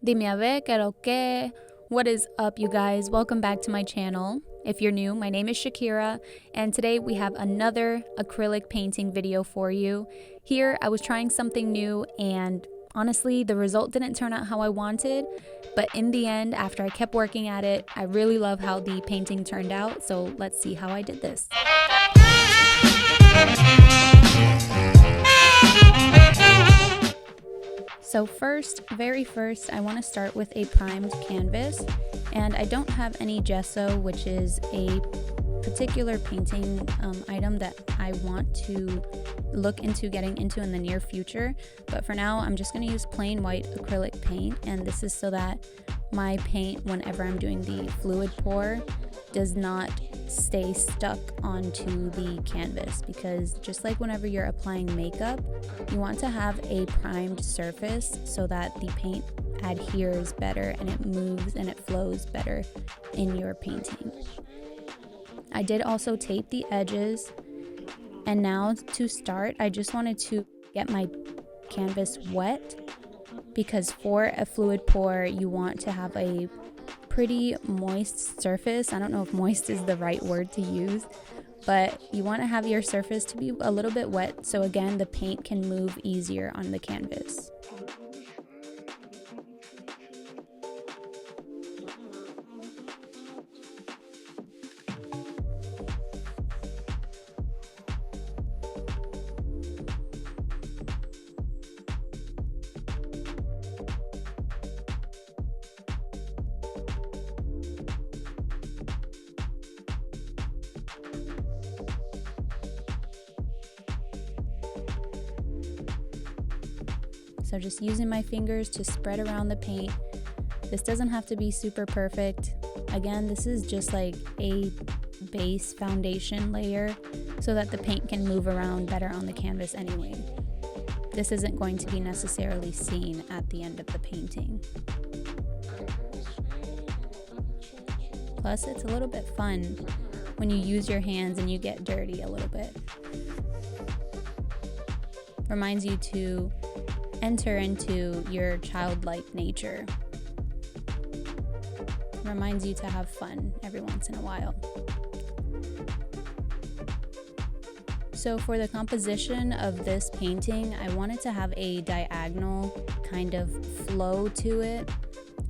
Dime a ver, que lo que. What is up, you guys? Welcome back to my channel. If you're new, my name is Shakira, and today we have another acrylic painting video for you. Here, I was trying something new, and honestly, the result didn't turn out how I wanted, but in the end, after I kept working at it, I really love how the painting turned out, so let's see how I did this. So very first, I want to start with a primed canvas, and I don't have any gesso, which is a particular painting item that I want to look into getting into in the near future, but for now I'm just going to use plain white acrylic paint, and this is so that my paint, whenever I'm doing the fluid pour, does not stay stuck onto the canvas, because just like whenever you're applying makeup, you want to have a primed surface so that the paint adheres better and it moves and it flows better in your painting. I did also tape the edges, and now to start, I just wanted to get my canvas wet, because for a fluid pour you want to have a pretty moist surface. I don't know if moist is the right word to use, but you want to have your surface to be a little bit wet, so again the paint can move easier on the canvas. So just using my fingers to spread around the paint. This doesn't have to be super perfect. Again, this is just like a base foundation layer so that the paint can move around better on the canvas anyway. This isn't going to be necessarily seen at the end of the painting. Plus, it's a little bit fun when you use your hands and you get dirty a little bit. Reminds you to enter into your childlike nature. Reminds you to have fun every once in a while. So for the composition of this painting, I wanted to have a diagonal kind of flow to it.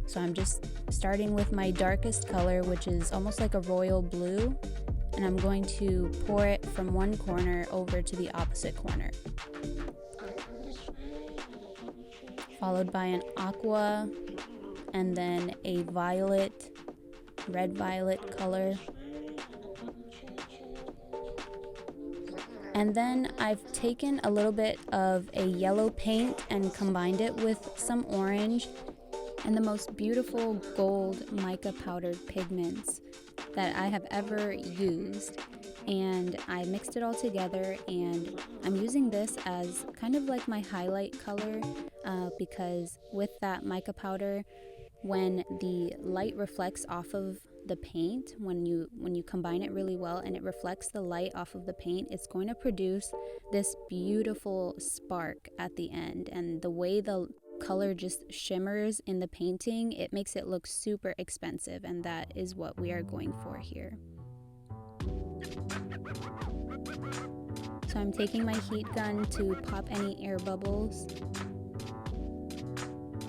So I'm just starting with my darkest color, which is almost like a royal blue, and I'm going to pour it from one corner over to the opposite corner, followed by an aqua, and then a violet, red-violet color. And then I've taken a little bit of a yellow paint and combined it with some orange and the most beautiful gold mica powdered pigments that I have ever used. And I mixed it all together, and I'm using this as kind of like my highlight color, because with that mica powder, when the light reflects off of the paint, when you combine it really well and it reflects the light off of the paint, it's going to produce this beautiful spark at the end. And the way the color just shimmers in the painting, it makes it look super expensive, and that is what we are going for here. So I'm taking my heat gun to pop any air bubbles.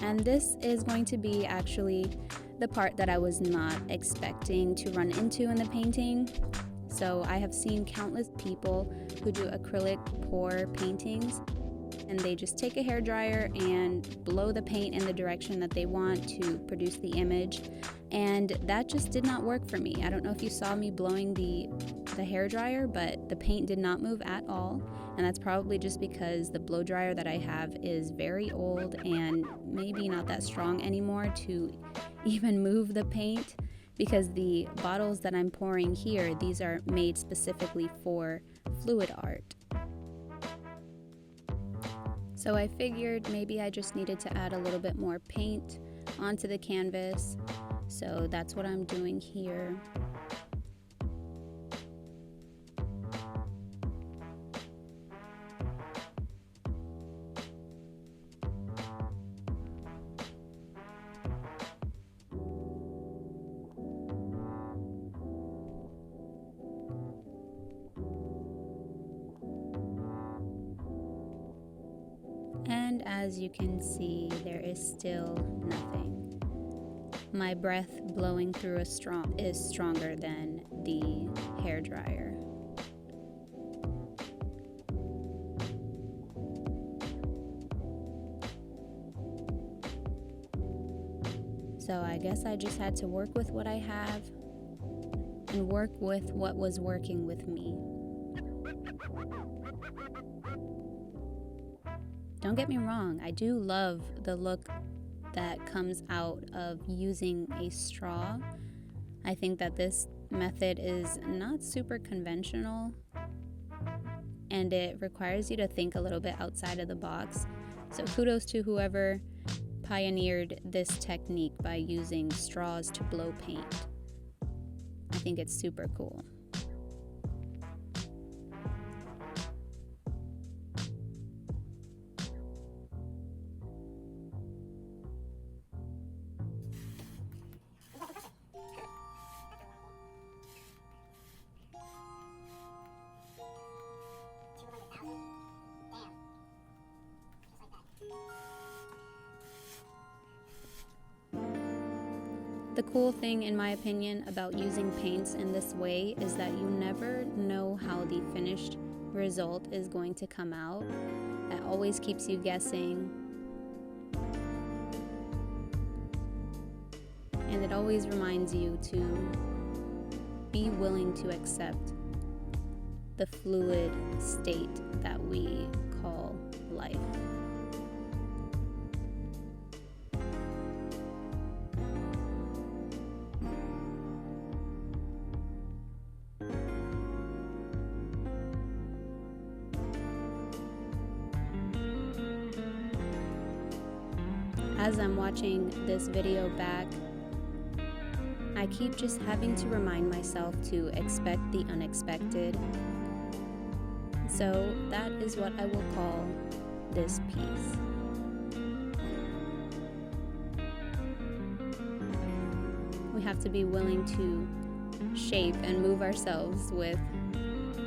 And this is going to be actually the part that I was not expecting to run into in the painting. So I have seen countless people who do acrylic pour paintings, and they just take a hairdryer and blow the paint in the direction that they want to produce the image. And that just did not work for me. I don't know if you saw me blowing the hairdryer, but the paint did not move at all. And that's probably just because the blow dryer that I have is very old and maybe not that strong anymore to even move the paint, because the bottles that I'm pouring here, these are made specifically for fluid art. So I figured maybe I just needed to add a little bit more paint onto the canvas. So that's what I'm doing here. as you can see, there is still nothing. My breath blowing through is stronger than the hairdryer. So I guess I just had to work with what I have and work with what was working with me. Don't get me wrong, I do love the look that comes out of using a straw. I think that this method is not super conventional and it requires you to think a little bit outside of the box. So kudos to whoever pioneered this technique by using straws to blow paint. I think it's super cool. The cool thing, in my opinion, about using paints in this way is that you never know how the finished result is going to come out. It always keeps you guessing. And it always reminds you to be willing to accept the fluid state that we call life. As I'm watching this video back, I keep just having to remind myself to expect the unexpected. So that is what I will call this piece. We have to be willing to shape and move ourselves with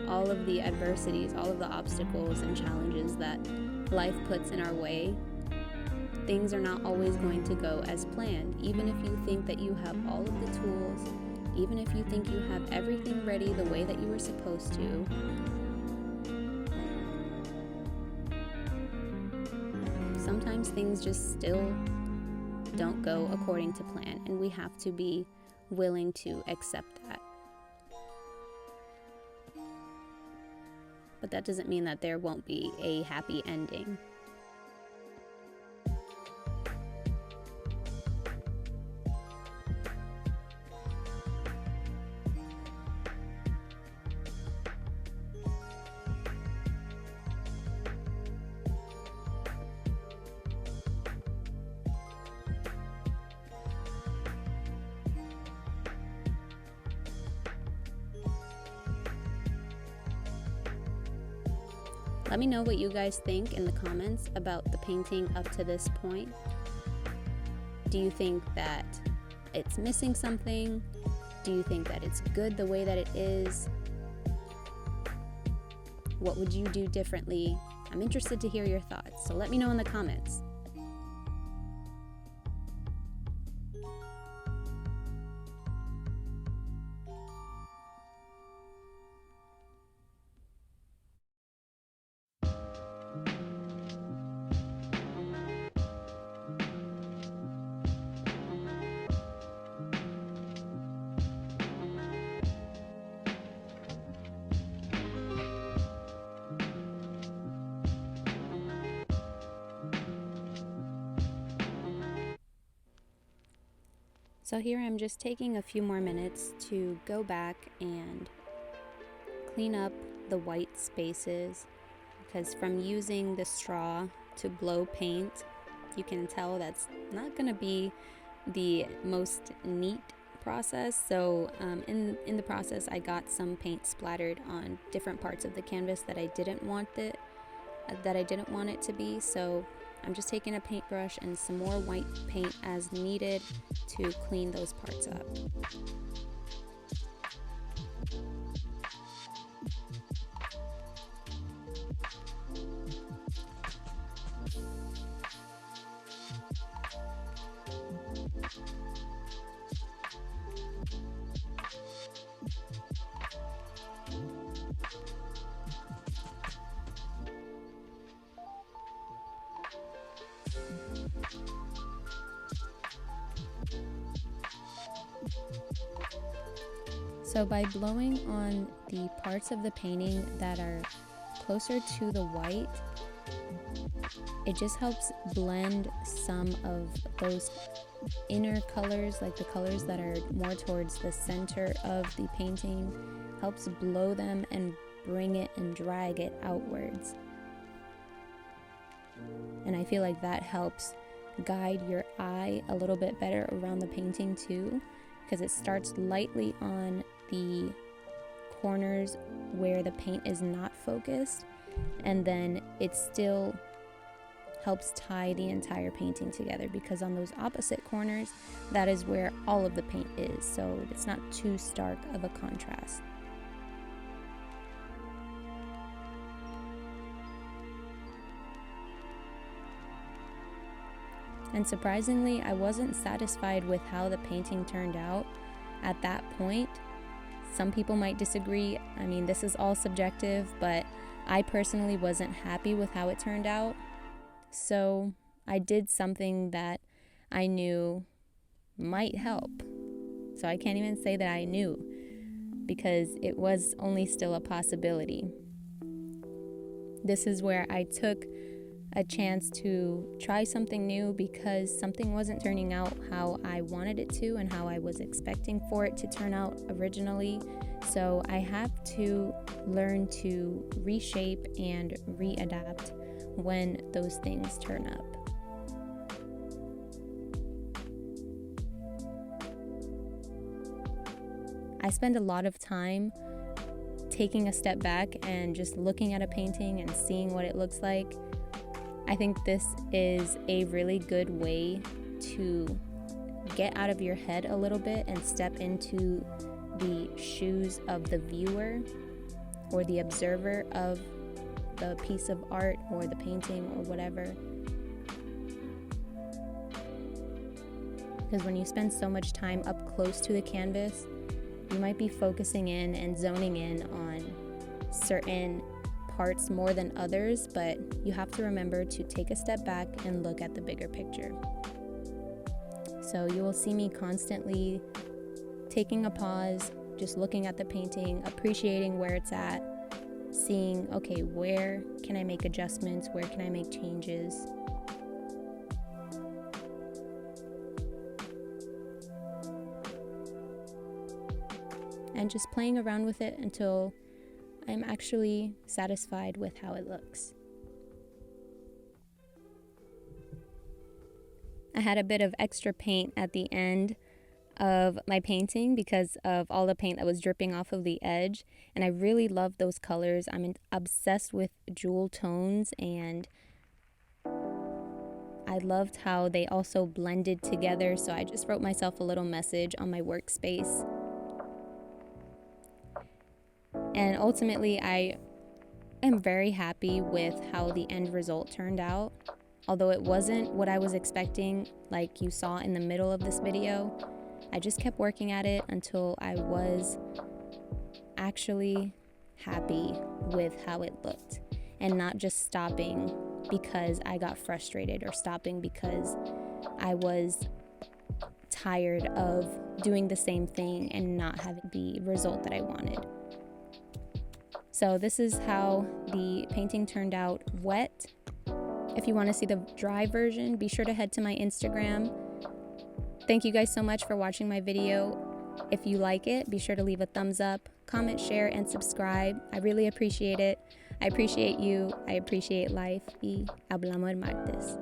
all of the adversities, all of the obstacles and challenges that life puts in our way. Things are not always going to go as planned. Even if you think that you have all of the tools, even if you think you have everything ready the way that you were supposed to, sometimes things just still don't go according to plan, and we have to be willing to accept that. But that doesn't mean that there won't be a happy ending. Let me know what you guys think in the comments about the painting up to this point. Do you think that it's missing something? Do you think that it's good the way that it is? What would you do differently? I'm interested to hear your thoughts, so let me know in the comments. So here I'm just taking a few more minutes to go back and clean up the white spaces, because from using the straw to blow paint, you can tell that's not going to be the most neat process. So in the process, I got some paint splattered on different parts of the canvas that I didn't want it to be. So I'm just taking a paintbrush and some more white paint as needed to clean those parts up. So by blowing on the parts of the painting that are closer to the white, it just helps blend some of those inner colors, like the colors that are more towards the center of the painting, helps blow them and bring it and drag it outwards. And I feel like that helps guide your eye a little bit better around the painting too, because it starts lightly on the corners where the paint is not focused, and then it still helps tie the entire painting together, because on those opposite corners, that is where all of the paint is, so it's not too stark of a contrast. And surprisingly, I wasn't satisfied with how the painting turned out at that point. Some people might disagree. I mean, this is all subjective, but I personally wasn't happy with how it turned out. So I did something that I knew might help. So I can't even say that I knew, because it was only still a possibility. This is where I took a chance to try something new, because something wasn't turning out how I wanted it to and how I was expecting for it to turn out originally. So I have to learn to reshape and readapt when those things turn up. I spend a lot of time taking a step back and just looking at a painting and seeing what it looks like. I think this is a really good way to get out of your head a little bit and step into the shoes of the viewer or the observer of the piece of art or the painting or whatever. Because when you spend so much time up close to the canvas, you might be focusing in and zoning in on certain parts more than others, but you have to remember to take a step back and look at the bigger picture. So you will see me constantly taking a pause, just looking at the painting, appreciating where it's at, seeing, okay, where can I make adjustments, where can I make changes. And just playing around with it until I'm actually satisfied with how it looks. I had a bit of extra paint at the end of my painting because of all the paint that was dripping off of the edge, and I really love those colors. I'm obsessed with jewel tones, and I loved how they also blended together, so I just wrote myself a little message on my workspace. And ultimately, I am very happy with how the end result turned out. Although it wasn't what I was expecting, like you saw in the middle of this video, I just kept working at it until I was actually happy with how it looked, and not just stopping because I got frustrated or stopping because I was tired of doing the same thing and not having the result that I wanted. So this is how the painting turned out wet. If you want to see the dry version, be sure to head to my Instagram. Thank you guys so much for watching my video. If you like it, be sure to leave a thumbs up, comment, share, and subscribe. I really appreciate it. I appreciate you. I appreciate life. Y hablamos el martes.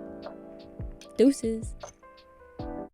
Deuces.